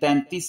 33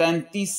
33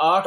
8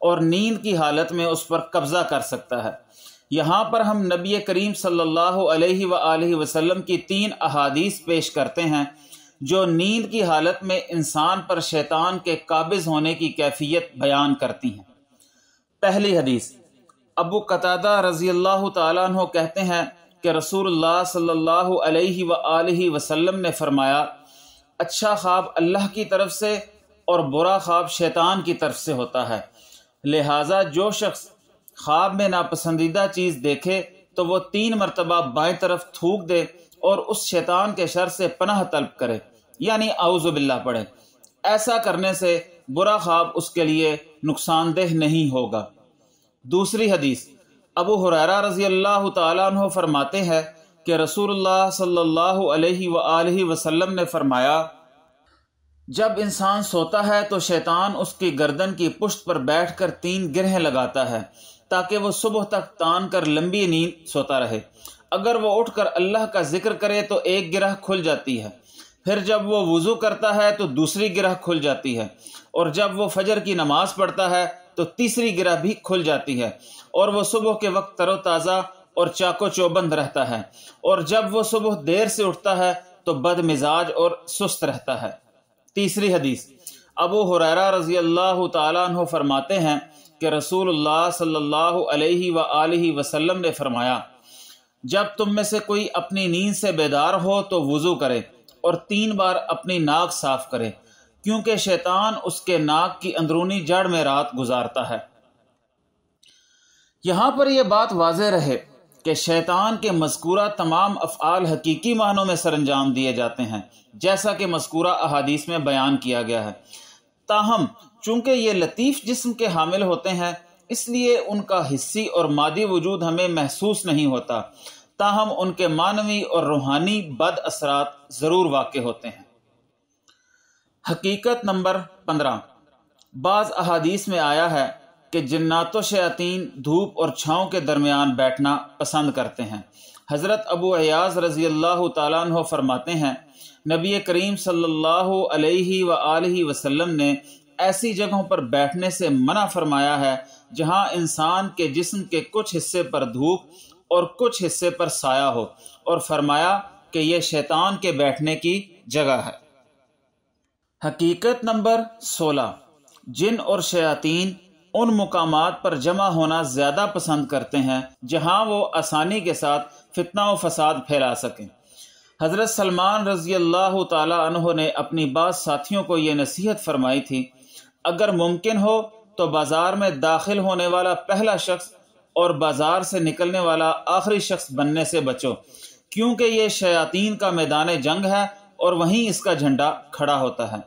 اور نیند کی حالت میں اس پر قبضہ کر سکتا ہے۔ یہاں پر ہم نبی کریم صلی اللہ علیہ وآلہ وسلم کی 3 احادیث پیش کرتے ہیں جو نیند کی حالت میں انسان پر شیطان کے قابض ہونے کی کیفیت بیان کرتی ہیں۔ پہلی حدیث، ابو قتادہ رضی اللہ تعالیٰ عنہ کہتے ہیں کہ رسول اللہ صلی اللہ علیہ وآلہ وسلم نے فرمایا، اچھا خواب اللہ کی طرف سے اور برا خواب شیطان کی طرف سے ہوتا ہے، لہٰذا جو شخص خواب میں ناپسندیدہ چیز دیکھے تو وہ 3 مرتبہ بائیں طرف تھوک دے اور اس شیطان کے شر سے پناہ طلب کرے، یعنی اعوذ باللہ پڑھے۔ ایسا کرنے سے برا خواب اس کے لیے نقصان دہ نہیں ہوگا۔ دوسری حدیث، ابو ہریرہ رضی اللہ تعالیٰ عنہ فرماتے ہیں کہ رسول اللہ صلی اللہ علیہ وآلہ وسلم نے فرمایا، جب انسان سوتا ہے تو شیطان اس کی گردن کی پشت پر بیٹھ کر 3 گرہیں لگاتا ہے تاکہ وہ صبح تک تان کر لمبی نیند سوتا رہے۔ اگر وہ اٹھ کر اللہ کا ذکر کرے تو ایک گرہ کھل جاتی ہے، پھر جب وہ وضو کرتا ہے تو دوسری گرہ کھل جاتی ہے، اور جب وہ فجر کی نماز پڑھتا ہے تو تیسری گرہ بھی کھل جاتی ہے، اور وہ صبح کے وقت تر و تازہ اور چاق و چوبند رہتا ہے، اور جب وہ صبح دیر سے اٹھتا ہے تو بد مزاج اور سست رہتا ہے۔ تیسری حدیث، ابو ہریرہ رضی اللہ تعالیٰ عنہ فرماتے ہیں کہ رسول اللہ صلی اللہ علیہ وآلہ وسلم نے فرمایا، جب تم میں سے کوئی اپنی نیند سے بیدار ہو تو وضو کرے اور 3 بار اپنی ناک صاف کرے، کیونکہ شیطان اس کے ناک کی اندرونی جڑ میں رات گزارتا ہے۔ یہاں پر یہ بات واضح رہے کہ شیطان کے مذکورہ تمام افعال حقیقی معنوں میں سر انجام دیے جاتے ہیں، جیسا کہ مذکورہ احادیث میں بیان کیا گیا ہے۔ تاہم چونکہ یہ لطیف جسم کے حامل ہوتے ہیں، اس لیے ان کا حسی اور مادی وجود ہمیں محسوس نہیں ہوتا، تاہم ان کے معنوی اور روحانی بد اثرات ضرور واقع ہوتے ہیں۔ حقیقت نمبر 15، بعض احادیث میں آیا ہے کہ جنات و شیاطین دھوپ اور چھاؤں کے درمیان بیٹھنا پسند کرتے ہیں۔ حضرت ابو ایاز رضی اللہ تعالیٰ عنہ فرماتے ہیں، نبی کریم صلی اللہ علیہ وآلہ وسلم نے ایسی جگہوں پر بیٹھنے سے منع فرمایا ہے جہاں انسان کے جسم کے کچھ حصے پر دھوپ اور کچھ حصے پر سایہ ہو، اور فرمایا کہ یہ شیطان کے بیٹھنے کی جگہ ہے۔ حقیقت نمبر 16، جن اور شیاطین ان مقامات پر جمع ہونا زیادہ پسند کرتے ہیں جہاں وہ آسانی کے ساتھ فتنہ و فساد پھیلا سکیں۔ حضرت سلمان رضی اللہ تعالی عنہ نے اپنی بعض ساتھیوں کو یہ نصیحت فرمائی تھی، اگر ممکن ہو تو بازار میں داخل ہونے والا پہلا شخص اور بازار سے نکلنے والا آخری شخص بننے سے بچو، کیونکہ یہ شیاطین کا میدان جنگ ہے اور وہیں اس کا جھنڈا کھڑا ہوتا ہے۔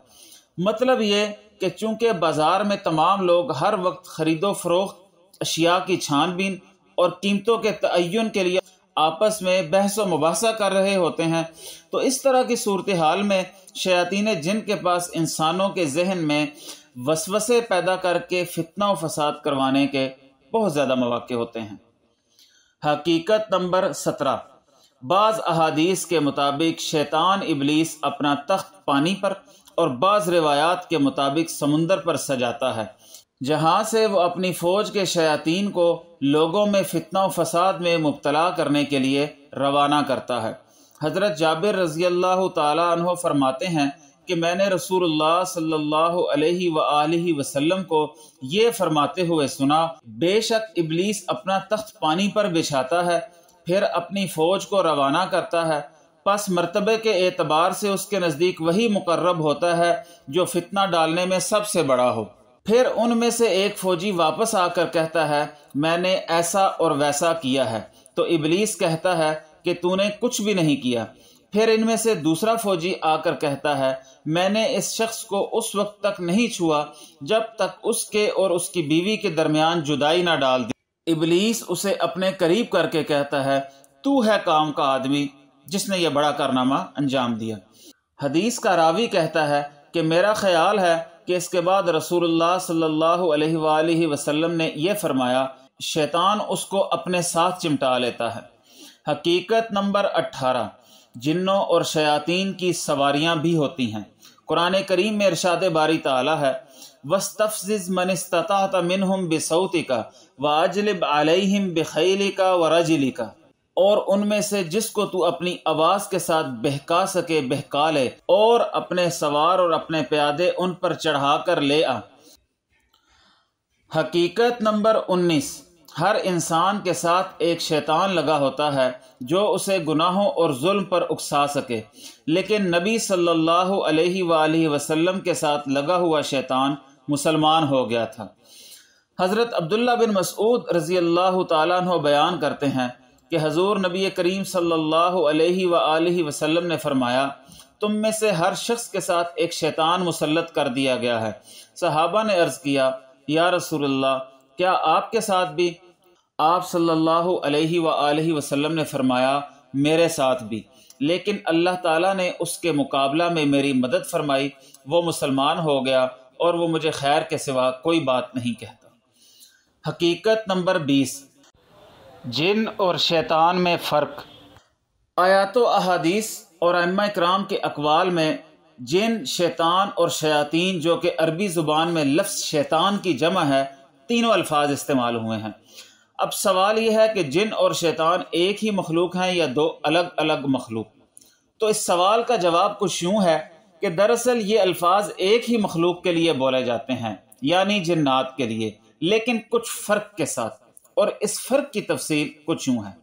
مطلب یہ کہ چونکہ بازار میں تمام لوگ ہر وقت خرید و فروخت، اشیاء کی چھان بین اور قیمتوں کے تعین کے لیے آپس میں بحث و مباحثہ کر رہے ہوتے ہیں، تو اس طرح کی صورتحال میں شیاطین جن کے پاس انسانوں کے ذہن میں وسوسے پیدا کر کے فتنہ و فساد کروانے کے بہت زیادہ مواقع ہوتے ہیں۔ حقیقت نمبر 17، بعض احادیث کے مطابق شیطان ابلیس اپنا تخت پانی پر اور بعض روایات کے مطابق سمندر پر سجاتا ہے، جہاں سے وہ اپنی فوج کے شیاطین کو لوگوں میں فتنہ و فساد میں مبتلا کرنے کے لیے روانہ کرتا ہے۔ حضرت جابر رضی اللہ تعالی عنہ فرماتے ہیں کہ میں نے رسول اللہ صلی اللہ علیہ وآلہ وسلم کو یہ فرماتے ہوئے سنا، بے شک ابلیس اپنا تخت پانی پر بچھاتا ہے، پھر اپنی فوج کو روانہ کرتا ہے، پس مرتبے کے اعتبار سے اس کے نزدیک وہی مقرب ہوتا ہے جو فتنہ ڈالنے میں سب سے بڑا ہو۔ پھر ان میں سے ایک فوجی واپس آ کر کہتا ہے، میں نے ایسا اور ویسا کیا ہے، تو ابلیس کہتا ہے کہ تو نے کچھ بھی نہیں کیا۔ پھر ان میں سے دوسرا فوجی آ کر کہتا ہے، میں نے اس شخص کو اس وقت تک نہیں چھوا جب تک اس کے اور اس کی بیوی کے درمیان جدائی نہ ڈال دی۔ ابلیس اسے اپنے قریب کر کے کہتا ہے، تو ہے کام کا آدمی جس نے یہ بڑا کارنامہ انجام دیا۔ حدیث کا راوی کہتا ہے کہ میرا خیال ہے کہ اس کے بعد رسول اللہ صلی اللہ علیہ وآلہ وسلم نے یہ فرمایا، شیطان اس کو اپنے ساتھ چمٹا لیتا ہے۔ حقیقت نمبر 18، جنوں اور شیاطین کی سواریاں بھی ہوتی ہیں۔ قرآن کریم میں ارشاد باری تعالی ہے، وَاسْتَفْزِزْ مَنِ اسْتَطَعْتَ مِنْهُمْ بِصَوْتِكَ وَأَجْلِبْ عَلَيْهِمْ بِخَيْلِكَ وَرَجِلِكَ، اور ان میں سے جس کو تو اپنی آواز کے ساتھ بہکا سکے بہکا لے، اور اپنے سوار اور اپنے پیادے ان پر چڑھا کر لے آ۔ حقیقت نمبر 19، ہر انسان کے ساتھ ایک شیطان لگا ہوتا ہے جو اسے گناہوں اور ظلم پر اکسا سکے، لیکن نبی صلی اللہ علیہ وآلہ وسلم کے ساتھ لگا ہوا شیطان مسلمان ہو گیا تھا۔ حضرت عبداللہ بن مسعود رضی اللہ تعالیٰ عنہ بیان کرتے ہیں کہ حضور نبی کریم صلی اللہ علیہ وآلہ وسلم نے فرمایا، تم میں سے ہر شخص کے ساتھ ایک شیطان مسلط کر دیا گیا ہے۔ صحابہ نے عرض کیا، یا رسول اللہ، کیا آپ کے ساتھ بھی؟ آپ صلی اللہ علیہ وآلہ وسلم نے فرمایا، میرے ساتھ بھی، لیکن اللہ تعالیٰ نے اس کے مقابلہ میں میری مدد فرمائی، وہ مسلمان ہو گیا اور وہ مجھے خیر کے سوا کوئی بات نہیں کہتا۔ حقیقت نمبر 20، جن اور شیطان میں فرق۔ آیات و احادیث اور ائمہ کرام کے اقوال میں جن، شیطان اور شیاطین، جو کہ عربی زبان میں لفظ شیطان کی جمع ہے، تینوں الفاظ استعمال ہوئے ہیں۔ اب سوال یہ ہے کہ جن اور شیطان ایک ہی مخلوق ہیں یا دو الگ الگ مخلوق؟ تو اس سوال کا جواب کچھ یوں ہے کہ دراصل یہ الفاظ ایک ہی مخلوق کے لیے بولے جاتے ہیں، یعنی جنات کے لیے، لیکن کچھ فرق کے ساتھ، اور اس فرق کی تفصیل کچھ یوں ہے۔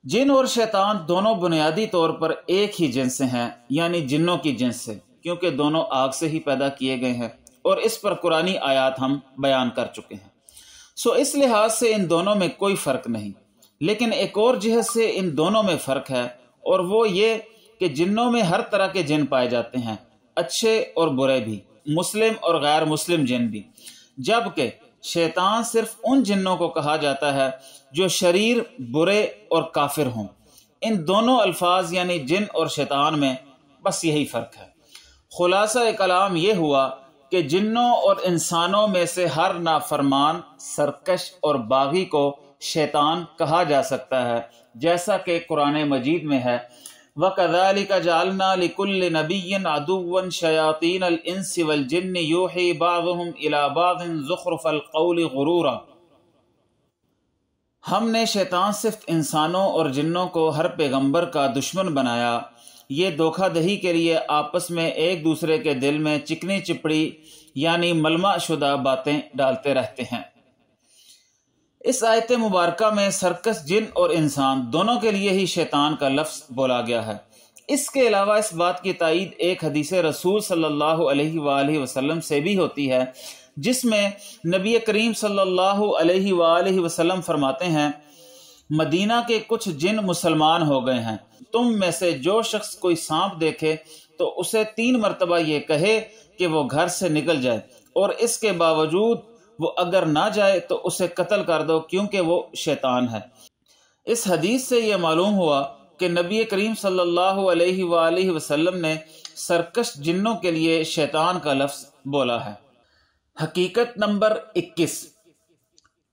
جن اور شیطان دونوں بنیادی طور پر ایک ہی جنس سے ہیں، یعنی جنوں کی جنس سے، کیونکہ دونوں آگ سے ہی پیدا کیے گئے ہیں، اور اس پر قرآنی آیات ہم بیان کر چکے ہیں۔ اس لحاظ سے ان دونوں میں کوئی فرق نہیں، لیکن ایک اور جہت سے ان دونوں میں فرق ہے، اور وہ یہ کہ جنوں میں ہر طرح کے جن پائے جاتے ہیں، اچھے اور برے بھی، مسلم اور غیر مسلم جن بھی، جبکہ شیطان صرف ان جنوں کو کہا جاتا ہے جو شریر، برے اور کافر ہوں۔ ان دونوں الفاظ یعنی جن اور شیطان میں بس یہی فرق ہے۔ خلاصہ کلام یہ ہوا کہ جنوں اور انسانوں میں سے ہر نافرمان، سرکش اور باغی کو شیطان کہا جا سکتا ہے، جیسا کہ قرآن مجید میں ہے، وَكَذَلِكَ جَعَلْنَا لِكُلِّ نَبِيٍّ عَدُوًّا شَيَاطِينَ الْإِنسِ وَالْجِنِّ يُوحِي بَعْضُهُمْ إِلَى بَعْضٍ زُخْرُفَ الْقَوْلِ غُرُورًا۔ ہم نے شیطان صرف انسانوں اور جنوں کو ہر پیغمبر کا دشمن بنایا، یہ دھوکہ دہی کے لیے آپس میں ایک دوسرے کے دل میں چکنی چپڑی یعنی ملمہ شدہ باتیں ڈالتے رہتے ہیں۔ اس آیت مبارکہ میں سرکش جن اور انسان دونوں کے لیے ہی شیطان کا لفظ بولا گیا ہے۔ اس کے علاوہ اس بات کی تائید ایک حدیث رسول صلی اللہ علیہ وآلہ وسلم سے بھی ہوتی ہے، جس میں نبی کریم صلی اللہ علیہ وآلہ وسلم فرماتے ہیں، مدینہ کے کچھ جن مسلمان ہو گئے ہیں، تم میں سے جو شخص کوئی سانپ دیکھے تو اسے 3 مرتبہ یہ کہے کہ وہ گھر سے نکل جائے، اور اس کے باوجود وہ اگر نہ جائے تو اسے قتل کر دو، کیونکہ وہ شیطان ہے۔ اس حدیث سے یہ معلوم ہوا کہ نبی کریم صلی اللہ علیہ وآلہ وسلم نے سرکش جنوں کے لیے شیطان کا لفظ بولا ہے۔ حقیقت نمبر 21،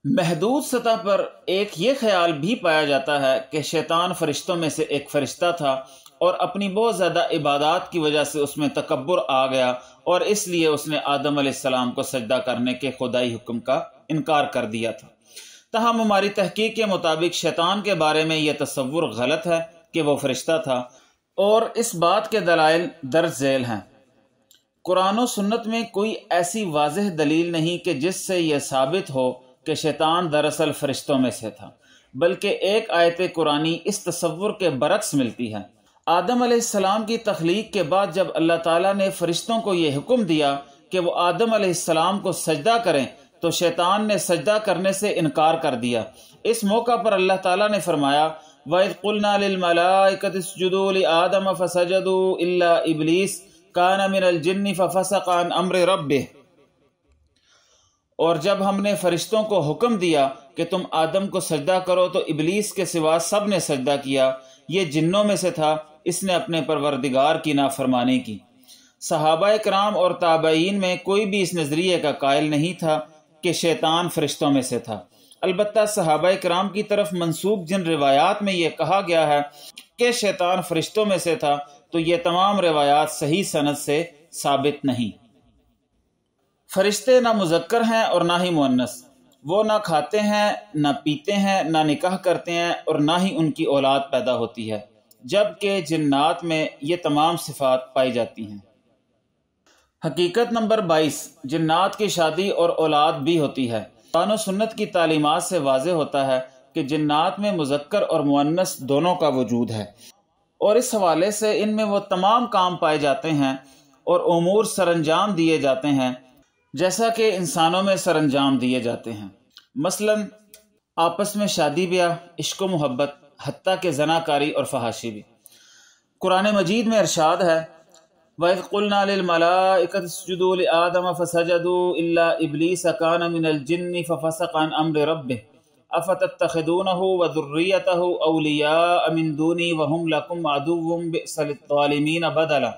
محدود سطح پر ایک یہ خیال بھی پایا جاتا ہے کہ شیطان فرشتوں میں سے ایک فرشتہ تھا، اور اپنی بہت زیادہ عبادات کی وجہ سے اس میں تکبر آ گیا، اور اس لیے اس نے آدم علیہ السلام کو سجدہ کرنے کے خدائی حکم کا انکار کر دیا تھا۔ تاہم ہماری تحقیق کے مطابق شیطان کے بارے میں یہ تصور غلط ہے کہ وہ فرشتہ تھا، اور اس بات کے دلائل درج ذیل ہیں۔ قرآن و سنت میں کوئی ایسی واضح دلیل نہیں کہ جس سے یہ ثابت ہو کہ شیطان دراصل فرشتوں میں سے تھا، بلکہ ایک آیت قرآنی اس تصور کے برعکس ملتی ہے۔ آدم علیہ السلام کی تخلیق کے بعد جب اللہ تعالیٰ نے فرشتوں کو یہ حکم دیا کہ وہ آدم علیہ السلام کو سجدہ کریں تو شیطان نے سجدہ کرنے سے انکار کر دیا۔ اس موقع پر اللہ تعالیٰ نے فرمایا، وَإِذْ قُلْنَا لِلْمَلَائِكَةِ اسْجُدُوا لِآدَمَ فَسَجَدُوا إِلَّا إِبْلِيسَ كَانَ مِنَ الْجِنِّ فَفَسَقَ عَنْ أَمْرِ رَبِّهِ۔ اور جب ہم نے فرشتوں کو حکم دیا کہ تم آدم کو سجدہ کرو تو ابلیس کے سوا سب نے سجدہ کیا، یہ جنوں میں سے تھا، اس نے اپنے پروردگار کی نافرمانی کی۔ صحابہ کرام اور تابعین میں کوئی بھی اس نظریے کا قائل نہیں تھا کہ شیطان فرشتوں میں سے تھا۔ البتہ صحابہ کرام کی طرف منسوب جن روایات میں یہ کہا گیا ہے کہ شیطان فرشتوں میں سے تھا، تو یہ تمام روایات صحیح سند سے ثابت نہیں۔ فرشتے نہ مذکر ہیں اور نہ ہی مؤنث، وہ نہ کھاتے ہیں نہ پیتے ہیں نہ نکاح کرتے ہیں اور نہ ہی ان کی اولاد پیدا ہوتی ہے، جبکہ جنات میں یہ تمام صفات پائی جاتی ہیں۔ حقیقت نمبر 22، جنات کی شادی اور اولاد بھی ہوتی ہے۔ قرآن و سنت کی تعلیمات سے واضح ہوتا ہے کہ جنات میں مذکر اور مؤنث دونوں کا وجود ہے، اور اس حوالے سے ان میں وہ تمام کام پائے جاتے ہیں اور امور سر انجام دیے جاتے ہیں جیسا کہ انسانوں میں سر انجام دیے جاتے ہیں، مثلا آپس میں شادی بیاہ، عشق و محبت، حتیٰ کہ زناکاری اور فحاشی بھی۔ قرآن مجید میں ارشاد ہے وَإِذْ قُلْنَا لِلْمَلَائِكَةِ اسْجُدُوا لِآدَمَ فَسَجَدُوا إِلَّا إِبْلِيسَ كَانَ مِنَ الْجِنِّ فَفَسَقَ عَنْ أَمْرِ رَبِّهِ أَفَتَتَّخِذُونَهُ وَذُرِّيَّتَهُ أَوْلِيَاءَ مِنْ دُونِي وَهُمْ لَكُمْ عَدُوٌّ بِئْسَ لِلظَّالِمِينَ بَدَلًا۔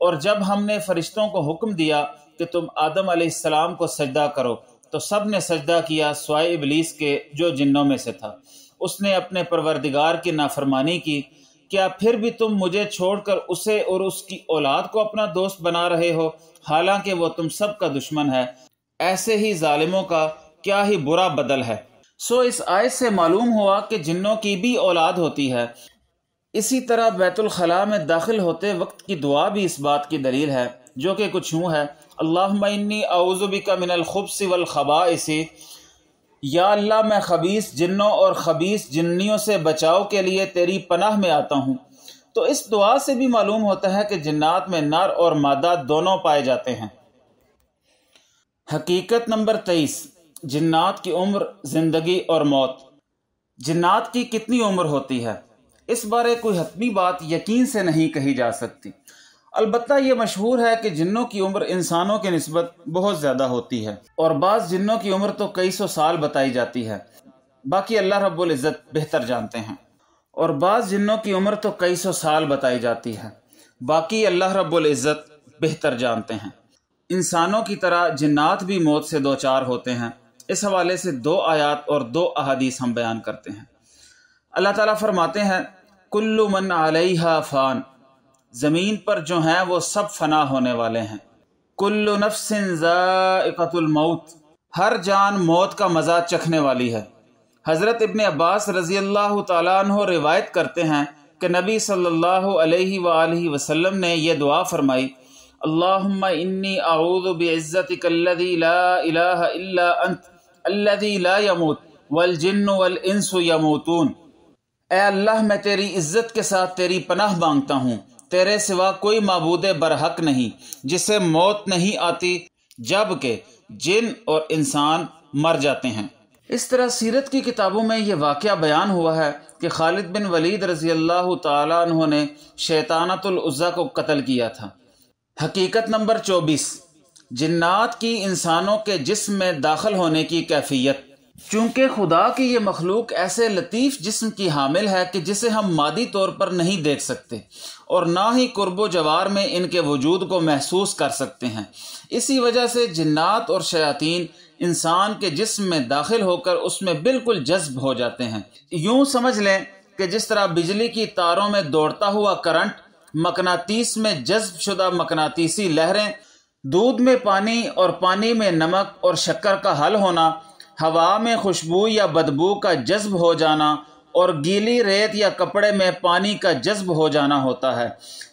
اور جب ہم نے فرشتوں کو حکم دیا کہ تم آدم علیہ السلام کو سجدہ کرو تو سب نے سجدہ کیا سوائے ابلیس کے جو جنوں میں سے تھا، اس نے اپنے پروردگار کی نافرمانی کی۔ کیا پھر بھی تم مجھے چھوڑ کر اسے اور اس کی اولاد کو اپنا دوست بنا رہے ہو، حالانکہ وہ تم سب کا دشمن ہے؟ ایسے ہی ظالموں کا کیا ہی برا بدل ہے۔ اس آیت سے معلوم ہوا کہ جنوں کی بھی اولاد ہوتی ہے۔ اسی طرح بیت الخلاء میں داخل ہوتے وقت کی دعا بھی اس بات کی دلیل ہے، جو کہ کچھ یوں ہے: اللہم انی اعوذ بک من الخبث والخبائث، یا اللہ میں خبیث جنوں اور خبیث جنیوں سے بچاؤ کے لیے تیری پناہ میں آتا ہوں۔ تو اس دعا سے بھی معلوم ہوتا ہے کہ جنات میں نر اور مادہ دونوں پائے جاتے ہیں۔ حقیقت نمبر 23، جنات کی عمر، زندگی اور موت۔ جنات کی کتنی عمر ہوتی ہے، اس بارے کوئی حتمی بات یقین سے نہیں کہی جا سکتی، البتہ یہ مشہور ہے کہ جنوں کی عمر انسانوں کی نسبت بہت زیادہ ہوتی ہے، اور بعض جنوں کی عمر تو کئی سو سال بتائی جاتی ہے، باقی اللہ رب العزت بہتر جانتے ہیں۔ اور بعض جنوں کی عمر تو کئی سو سال بتائی جاتی ہے، باقی اللہ رب العزت بہتر جانتے ہیں۔ انسانوں کی طرح جنات بھی موت سے دوچار ہوتے ہیں۔ اس حوالے سے 2 آیات اور 2 احادیث ہم بیان کرتے ہیں۔ اللہ تعالیٰ فرماتے ہیں کل من علیہا فان، زمین پر جو ہیں وہ سب فنا ہونے والے ہیں۔ کل نفس ذائقۃ الموت، ہر جان موت کا مزہ چکھنے والی ہے۔ حضرت ابن عباس رضی اللہ تعالیٰ عنہ روایت کرتے ہیں کہ نبی صلی اللہ علیہ وآلہ وسلم نے یہ دعا فرمائی: اللہم انی اعوذ بعزتک الذی لا الہ الا انت الذی لا یموت والجن والانس یموتون۔ اے اللہ، میں تیری عزت کے ساتھ تیری پناہ مانگتا ہوں، تیرے سوا کوئی معبود برحق نہیں جسے موت نہیں آتی، جبکہ جن اور انسان مر جاتے ہیں۔ اس طرح سیرت کی کتابوں میں یہ واقعہ بیان ہوا ہے کہ خالد بن ولید رضی اللہ تعالیٰ عنہ نے شیطانۃ العزیٰ کو قتل کیا تھا۔ حقیقت نمبر 24، جنات کی انسانوں کے جسم میں داخل ہونے کی کیفیت۔ چونکہ خدا کی یہ مخلوق ایسے لطیف جسم کی حامل ہے کہ جسے ہم مادی طور پر نہیں دیکھ سکتے اور نہ ہی قرب و جوار میں ان کے وجود کو محسوس کر سکتے ہیں۔ اسی وجہ سے جنات اور شیاطین انسان کے جسم میں داخل ہو کر اس میں بالکل جذب ہو جاتے ہیں۔ یوں سمجھ لیں کہ جس طرح بجلی کی تاروں میں دوڑتا ہوا کرنٹ، مقناطیس میں جذب شدہ مقناطیسی لہریں، دودھ میں پانی اور پانی میں نمک اور شکر کا حل ہونا، ہوا میں خوشبو یا بدبو کا جذب ہو جانا اور گیلی ریت یا کپڑے میں پانی کا جذب ہو جانا ہوتا ہے،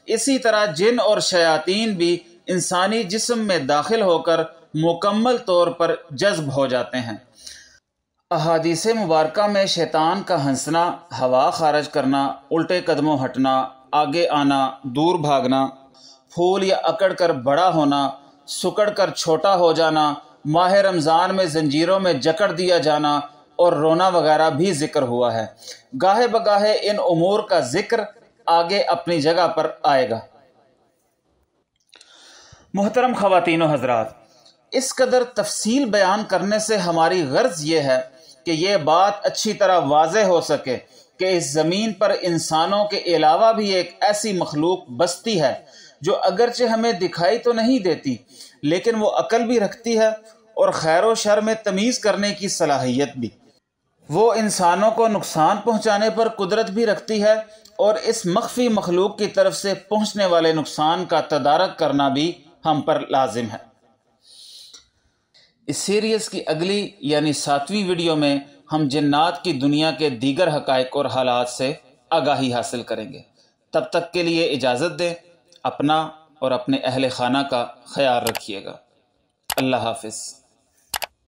اسی طرح جن اور شیاطین بھی انسانی جسم میں داخل ہو کر مکمل طور پر جذب ہو جاتے ہیں۔ احادیث مبارکہ میں شیطان کا ہنسنا، ہوا خارج کرنا، الٹے قدموں ہٹنا، آگے آنا، دور بھاگنا، پھول یا اکڑ کر بڑا ہونا، سکڑ کر چھوٹا ہو جانا، ماہ رمضان میں زنجیروں میں جکڑ دیا جانا اور رونا وغیرہ بھی ذکر ہوا ہے۔ گاہے بگاہے ان امور کا ذکر آگے اپنی جگہ پر آئے گا۔ محترم خواتین و حضرات، اس قدر تفصیل بیان کرنے سے ہماری غرض یہ ہے کہ یہ بات اچھی طرح واضح ہو سکے کہ اس زمین پر انسانوں کے علاوہ بھی ایک ایسی مخلوق بستی ہے جو اگرچہ ہمیں دکھائی تو نہیں دیتی، لیکن وہ عقل بھی رکھتی ہے اور خیر و شر میں تمیز کرنے کی صلاحیت بھی۔ وہ انسانوں کو نقصان پہنچانے پر قدرت بھی رکھتی ہے اور اس مخفی مخلوق کی طرف سے پہنچنے والے نقصان کا تدارک کرنا بھی ہم پر لازم ہے۔ اس سیریز کی اگلی یعنی 7ویں ویڈیو میں ہم جنات کی دنیا کے دیگر حقائق اور حالات سے آگاہی حاصل کریں گے۔ تب تک کے لیے اجازت دیں، اپنا اور اپنے اہل خانہ کا خیال رکھیے گا۔ اللہ حافظ۔